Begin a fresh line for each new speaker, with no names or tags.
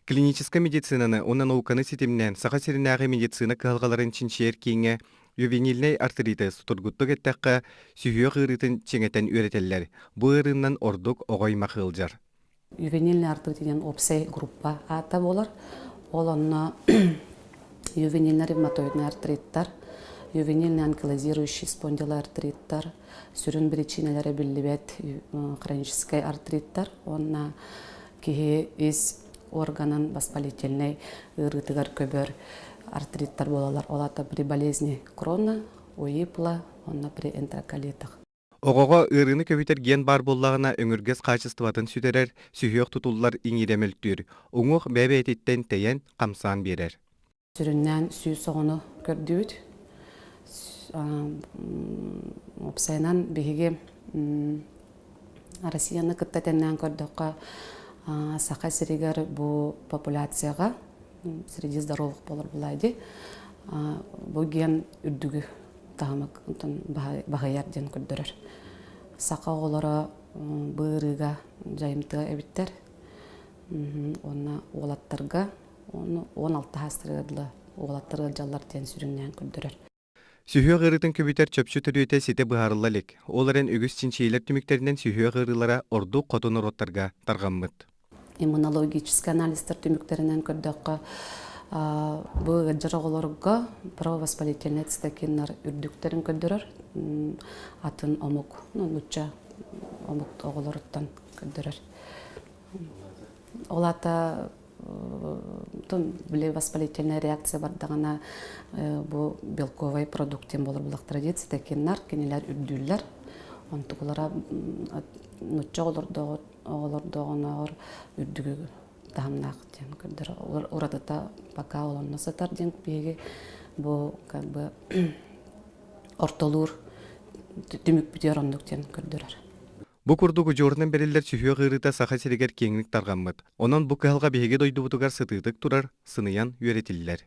Клиническая медицинаны, онна науканы сетимнен, саха серинағы медицина кылгаларын чинчер кейінге ювенильный артриtis тургуттук эттәккә сүйе гырытын чеңетен үретелләр. Бу ырыннан ордук огой махылжар.
Ювенильный артритиден опсей группа ата болар. Ол онна ювенильный ревматоидный артриттар, ювенильный анкилозирующий спондилоартриттар, сүрін причиналары билибет хронический артриттар, онна кихи из органан воспалительный ырытыгар көбөр артриттар болалар. Олата при болезни Крона, уипла, онна при энтероколитах.
Оғоға ырыны көбітер ген бар боллағына өңіргес қачыстыватын сүтерер, сүйек тұтулар иңиремелттір. Оңық бәбе ететтен тейен қамсан берер.
Сүріннен сүй соғыны көрдүйд. Опсайнан бігіге Россияны күттәтеннен көрдіққа сақа сірігер бұл популяцияға среди здоровых болар бұлайды. Бұл ген үрдігі тағымық бағайарден көрдірір. Сақа олары бұйырыға жайымтыға әбіттер. Оны олаттарға 16 хастырыдылы оғылаттыры жаллар тен сүріннен күлдірір.
Сүйе ғырытын көбітер чөпші түріөте сете бұхарылы лек. Оларын үгіз чинчейлер түміктерінен сүйе ғырылара орду қотын роттарға тарғаммыд.
Иммунологический анализтер түміктерінен күлдіққа бұл жарағыларыға провоспалительный цитокинлар үрдіктерін күлдірір. Атын омық, нүтча омық оғыларыттан күлдірір. Олата воспалительная реакция бардағына бұл белковый продуктен болыр бұлақ традиция, тәкеннар, кенелер үрділер. Онтығылара нүтча оғылырдығына үрдігі тағымнақ ден көрдір. Орадыта пока оланна сатар ден бейге бұл ортолур түмік бүтер ондықтен көрдірір.
Бу курдугу жорнан берелер сүйе гырыта саха серегер кеңлик тарганмыт. Онон бу кылга беге дойду бутугар сытыдык турар, сыныян үөретиллер.